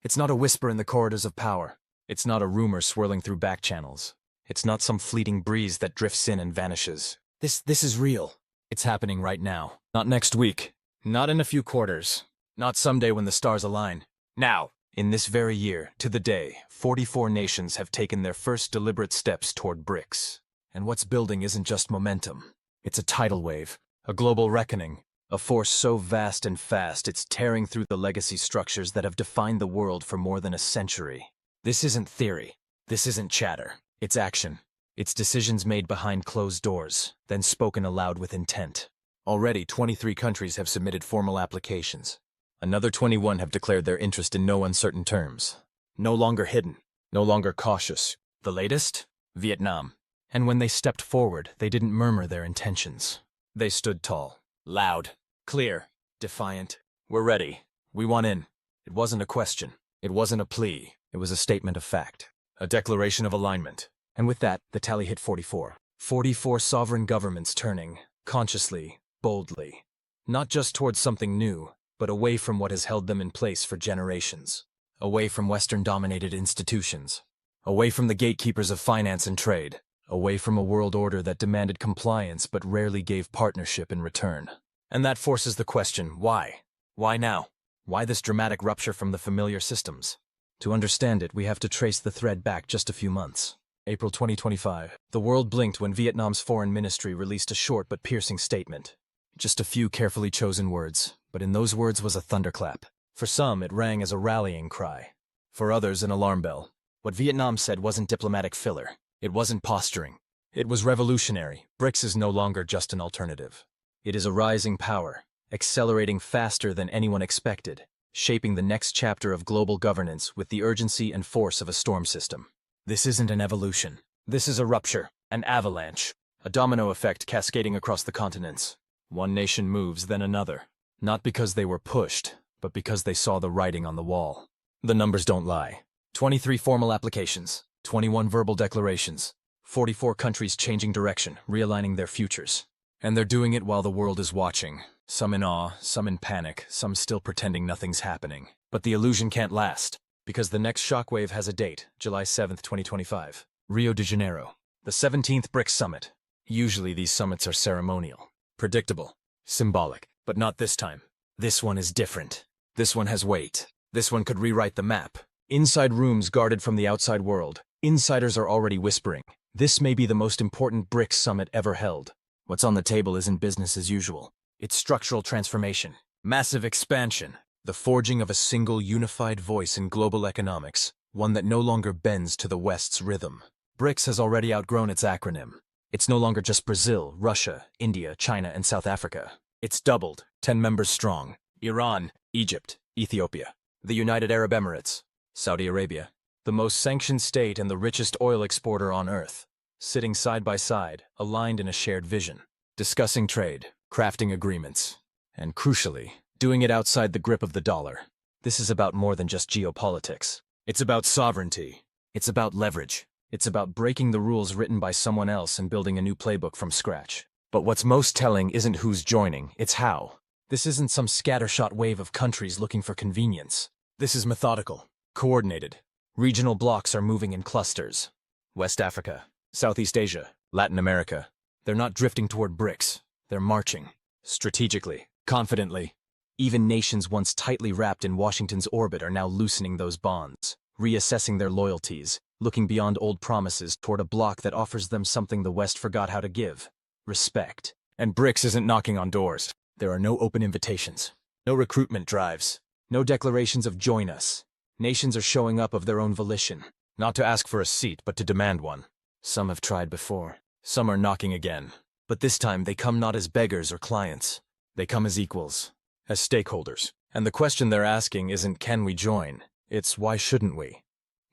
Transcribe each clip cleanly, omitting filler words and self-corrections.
It's not a whisper in the corridors of power. It's not a rumor swirling through back channels. It's not some fleeting breeze that drifts in and vanishes. This is real. It's happening right now. Not next week. Not in a few quarters. Not someday when the stars align. Now, in this very year, to the day, 44 nations have taken their first deliberate steps toward BRICS. And what's building isn't just momentum. It's a tidal wave, a global reckoning, a force so vast and fast it's tearing through the legacy structures that have defined the world for more than a century. This isn't theory. This isn't chatter. It's action. It's decisions made behind closed doors, then spoken aloud with intent. Already, 23 countries have submitted formal applications. Another 21 have declared their interest in no uncertain terms. No longer hidden. No longer cautious. The latest? Vietnam. And when they stepped forward, they didn't murmur their intentions. They stood tall. Loud. Clear. Defiant. We're ready. We want in. It wasn't a question. It wasn't a plea. It was a statement of fact. A declaration of alignment. And with that, the tally hit 44. 44 sovereign governments turning, consciously, boldly. Not just towards something new, but away from what has held them in place for generations. Away from Western-dominated institutions. Away from the gatekeepers of finance and trade. Away from a world order that demanded compliance but rarely gave partnership in return. And that forces the question, why? Why now? Why this dramatic rupture from the familiar systems? To understand it, we have to trace the thread back just a few months. April 2025. The world blinked when Vietnam's foreign ministry released a short but piercing statement. Just a few carefully chosen words, but in those words was a thunderclap. For some, it rang as a rallying cry. For others, an alarm bell. What Vietnam said wasn't diplomatic filler. It wasn't posturing. It was revolutionary. BRICS is no longer just an alternative. It is a rising power, accelerating faster than anyone expected, shaping the next chapter of global governance with the urgency and force of a storm system. This isn't an evolution. This is a rupture, an avalanche, a domino effect cascading across the continents. One nation moves, then another. Not because they were pushed, but because they saw the writing on the wall. The numbers don't lie. 23 formal applications, 21 verbal declarations, 44 countries changing direction, realigning their futures. And they're doing it while the world is watching. Some in awe, some in panic, some still pretending nothing's happening. But the illusion can't last. Because the next shockwave has a date, July 7th, 2025. Rio de Janeiro. The 17th BRICS Summit. Usually these summits are ceremonial. Predictable. Symbolic. But not this time. This one is different. This one has weight. This one could rewrite the map. Inside rooms guarded from the outside world. Insiders are already whispering. This may be the most important BRICS Summit ever held. What's on the table isn't business as usual. It's structural transformation. Massive expansion. The forging of a single unified voice in global economics, one that no longer bends to the West's rhythm. BRICS has already outgrown its acronym. It's no longer just Brazil, Russia, India, China, and South Africa. It's doubled, 10 members strong. Iran, Egypt, Ethiopia, the United Arab Emirates, Saudi Arabia, the most sanctioned state and the richest oil exporter on earth, sitting side by side, aligned in a shared vision, discussing trade, crafting agreements, and crucially, doing it outside the grip of the dollar. This is about more than just geopolitics. It's about sovereignty. It's about leverage. It's about breaking the rules written by someone else and building a new playbook from scratch. But what's most telling isn't who's joining, it's how. This isn't some scattershot wave of countries looking for convenience. This is methodical, coordinated. Regional blocks are moving in clusters. West Africa, Southeast Asia, Latin America. They're not drifting toward BRICS. They're marching. Strategically, confidently. Even nations once tightly wrapped in Washington's orbit are now loosening those bonds, reassessing their loyalties, looking beyond old promises toward a bloc that offers them something the West forgot how to give: respect. And BRICS isn't knocking on doors. There are no open invitations, no recruitment drives, no declarations of join us. Nations are showing up of their own volition, not to ask for a seat, but to demand one. Some have tried before. Some are knocking again. But this time they come not as beggars or clients. They come as equals. As stakeholders. And the question they're asking isn't can we join, it's why shouldn't we?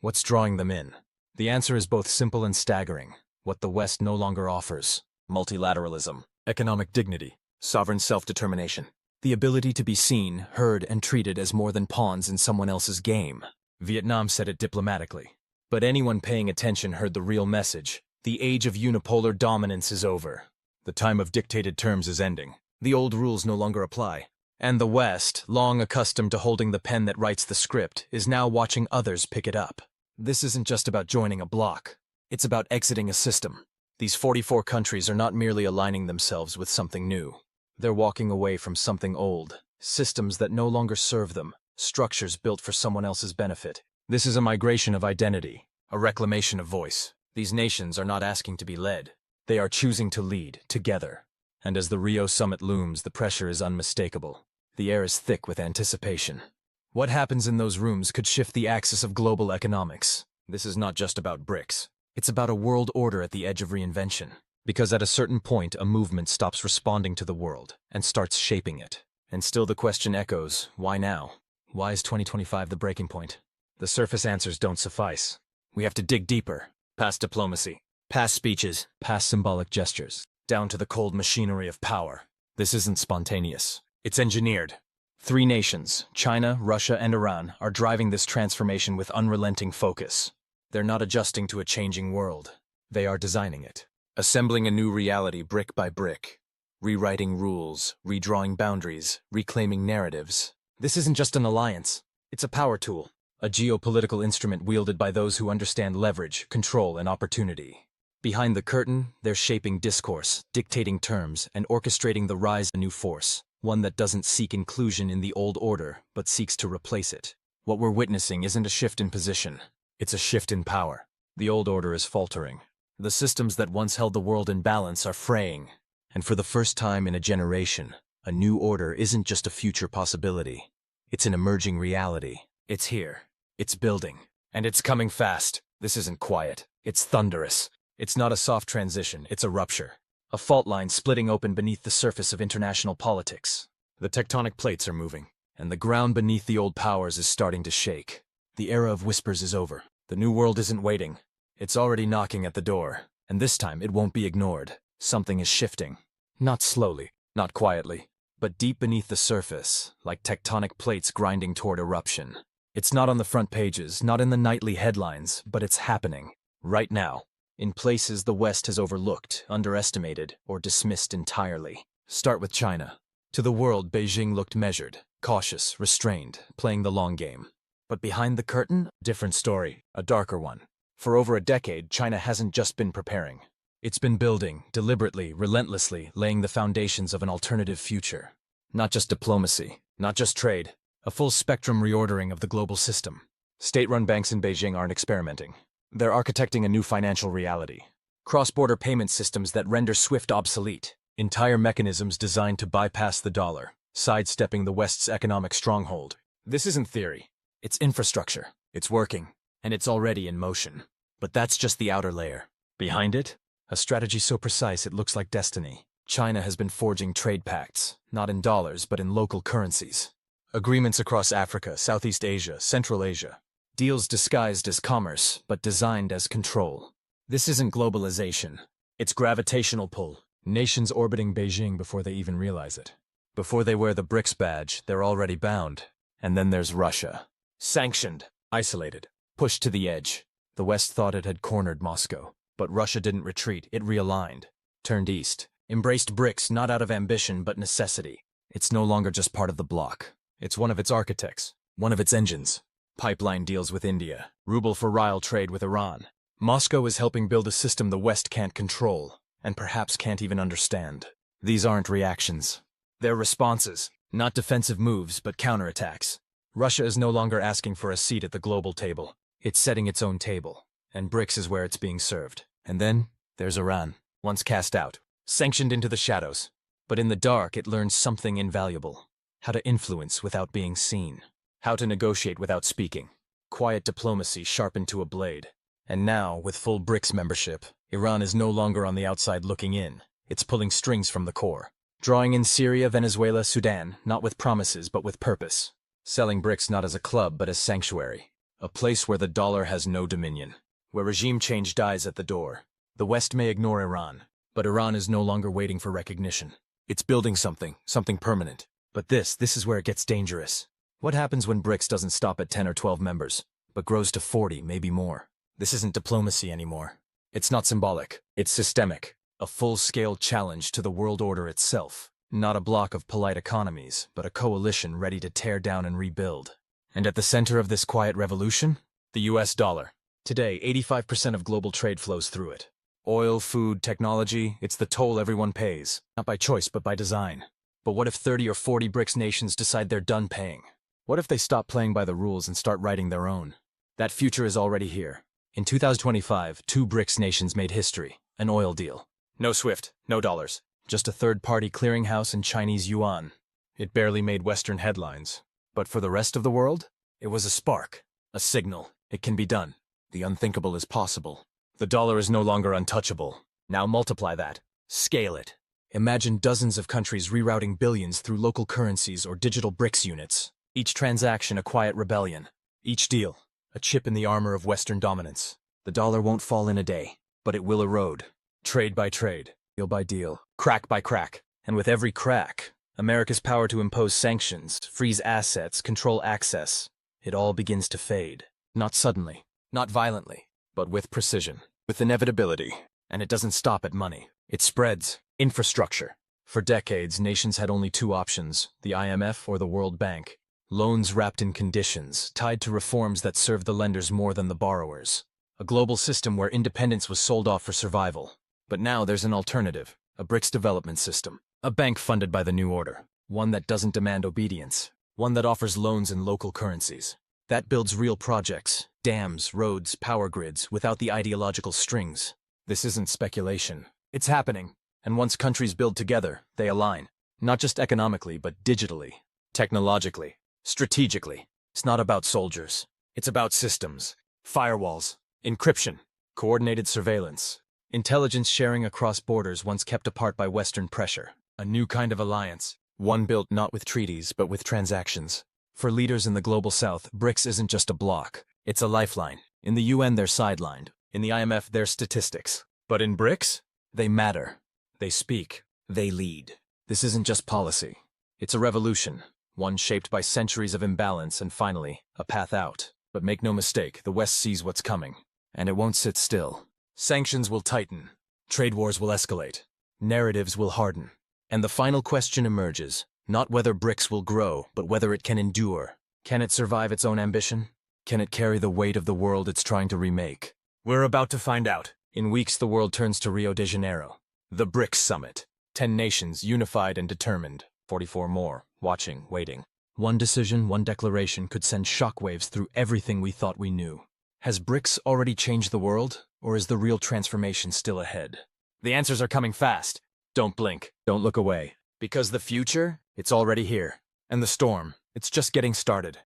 What's drawing them in? The answer is both simple and staggering. What the West no longer offers: multilateralism, economic dignity, sovereign self-determination, the ability to be seen, heard, and treated as more than pawns in someone else's game. Vietnam said it diplomatically. But anyone paying attention heard the real message. The age of unipolar dominance is over. The time of dictated terms is ending. The old rules no longer apply. And the West, long accustomed to holding the pen that writes the script, is now watching others pick it up. This isn't just about joining a bloc. It's about exiting a system. These 44 countries are not merely aligning themselves with something new. They're walking away from something old, systems that no longer serve them, structures built for someone else's benefit. This is a migration of identity, a reclamation of voice. These nations are not asking to be led. They are choosing to lead, together. And as the Rio Summit looms, the pressure is unmistakable. The air is thick with anticipation. What happens in those rooms could shift the axis of global economics. This is not just about BRICS. It's about a world order at the edge of reinvention. Because at a certain point, a movement stops responding to the world and starts shaping it. And still the question echoes, why now? Why is 2025 the breaking point? The surface answers don't suffice. We have to dig deeper, past diplomacy, past speeches, past symbolic gestures, down to the cold machinery of power. This isn't spontaneous. It's engineered. 3 nations, China, Russia, and Iran, are driving this transformation with unrelenting focus. They're not adjusting to a changing world. They are designing it. Assembling a new reality brick by brick. Rewriting rules, redrawing boundaries, reclaiming narratives. This isn't just an alliance. It's a power tool. A geopolitical instrument wielded by those who understand leverage, control, and opportunity. Behind the curtain, they're shaping discourse, dictating terms, and orchestrating the rise of a new force. One that doesn't seek inclusion in the old order, but seeks to replace it. What we're witnessing isn't a shift in position. It's a shift in power. The old order is faltering. The systems that once held the world in balance are fraying. And for the first time in a generation, a new order isn't just a future possibility. It's an emerging reality. It's here. It's building. And it's coming fast. This isn't quiet. It's thunderous. It's not a soft transition, it's a rupture. A fault line splitting open beneath the surface of international politics. The tectonic plates are moving, and the ground beneath the old powers is starting to shake. The era of whispers is over. The new world isn't waiting. It's already knocking at the door, and this time it won't be ignored. Something is shifting. Not slowly, not quietly, but deep beneath the surface, like tectonic plates grinding toward eruption. It's not on the front pages, not in the nightly headlines, but it's happening. Right now. In places the West has overlooked, underestimated, or dismissed entirely. Start with China. To the world, Beijing looked measured, cautious, restrained, playing the long game. But behind the curtain, different story, a darker one. For over a decade, China hasn't just been preparing. It's been building, deliberately, relentlessly, laying the foundations of an alternative future. Not just diplomacy, not just trade, a full-spectrum reordering of the global system. State-run banks in Beijing aren't experimenting. They're architecting a new financial reality. Cross-border payment systems that render SWIFT obsolete. Entire mechanisms designed to bypass the dollar, sidestepping the West's economic stronghold. This isn't theory. It's infrastructure. It's working. And it's already in motion. But that's just the outer layer. Behind it, a strategy so precise it looks like destiny. China has been forging trade pacts, not in dollars but in local currencies. Agreements across Africa, Southeast Asia, Central Asia. Deals disguised as commerce, but designed as control. This isn't globalization. It's gravitational pull. Nations orbiting Beijing before they even realize it. Before they wear the BRICS badge, they're already bound. And then there's Russia. Sanctioned, isolated, pushed to the edge. The West thought it had cornered Moscow. But Russia didn't retreat, it realigned. Turned east. Embraced BRICS not out of ambition but necessity. It's no longer just part of the bloc. It's one of its architects. One of its engines. Pipeline deals with India, ruble for rial trade with Iran. Moscow is helping build a system the West can't control, and perhaps can't even understand. These aren't reactions. They're responses, not defensive moves, but counterattacks. Russia is no longer asking for a seat at the global table. It's setting its own table, and BRICS is where it's being served. And then, there's Iran, once cast out, sanctioned into the shadows. But in the dark, it learns something invaluable. How to influence without being seen. How to negotiate without speaking. Quiet diplomacy sharpened to a blade. And now, with full BRICS membership, Iran is no longer on the outside looking in. It's pulling strings from the core. Drawing in Syria, Venezuela, Sudan, not with promises but with purpose. Selling BRICS not as a club but as sanctuary. A place where the dollar has no dominion. Where regime change dies at the door. The West may ignore Iran, but Iran is no longer waiting for recognition. It's building something permanent. But this is where it gets dangerous. What happens when BRICS doesn't stop at 10 or 12 members, but grows to 40, maybe more? This isn't diplomacy anymore. It's not symbolic. It's systemic. A full-scale challenge to the world order itself. Not a block of polite economies, but a coalition ready to tear down and rebuild. And at the center of this quiet revolution? The US dollar. Today, 85% of global trade flows through it. Oil, food, technology, it's the toll everyone pays. Not by choice, but by design. But what if 30 or 40 BRICS nations decide they're done paying? What if they stop playing by the rules and start writing their own? That future is already here. In 2025, 2 BRICS nations made history. An oil deal. No SWIFT, no dollars. Just a third-party clearinghouse in Chinese yuan. It barely made Western headlines. But for the rest of the world, it was a spark. A signal. It can be done. The unthinkable is possible. The dollar is no longer untouchable. Now multiply that. Scale it. Imagine dozens of countries rerouting billions through local currencies or digital BRICS units. Each transaction a quiet rebellion. Each deal, a chip in the armor of Western dominance. The dollar won't fall in a day, but it will erode. Trade by trade, deal by deal, crack by crack. And with every crack, America's power to impose sanctions, freeze assets, control access, it all begins to fade. Not suddenly, not violently, but with precision, with inevitability. And it doesn't stop at money. It spreads. Infrastructure. For decades, nations had only 2 options, the IMF or the World Bank. Loans wrapped in conditions, tied to reforms that served the lenders more than the borrowers. A global system where independence was sold off for survival. But now there's an alternative, a BRICS development system. A bank funded by the new order. One that doesn't demand obedience. One that offers loans in local currencies. That builds real projects, dams, roads, power grids, without the ideological strings. This isn't speculation. It's happening. And once countries build together, they align. Not just economically, but digitally, technologically, strategically. It's not about soldiers. It's about systems, firewalls, encryption, coordinated surveillance, intelligence sharing across borders once kept apart by Western pressure. A new kind of alliance, one built not with treaties, but with transactions. For leaders in the global south, BRICS isn't just a bloc. It's a lifeline. In the UN, they're sidelined. In the IMF, they're statistics. But in BRICS, they matter. They speak. They lead. This isn't just policy. It's a revolution, one shaped by centuries of imbalance and finally, a path out. But make no mistake, the West sees what's coming. And it won't sit still. Sanctions will tighten. Trade wars will escalate. Narratives will harden. And the final question emerges, not whether BRICS will grow, but whether it can endure. Can it survive its own ambition? Can it carry the weight of the world it's trying to remake? We're about to find out. In weeks, the world turns to Rio de Janeiro. The BRICS Summit. 10 nations, unified and determined. 44 more, watching, waiting. One decision, one declaration could send shockwaves through everything we thought we knew. Has BRICS already changed the world, or is the real transformation still ahead? The answers are coming fast. Don't blink. Don't look away. Because the future, it's already here. And the storm, it's just getting started.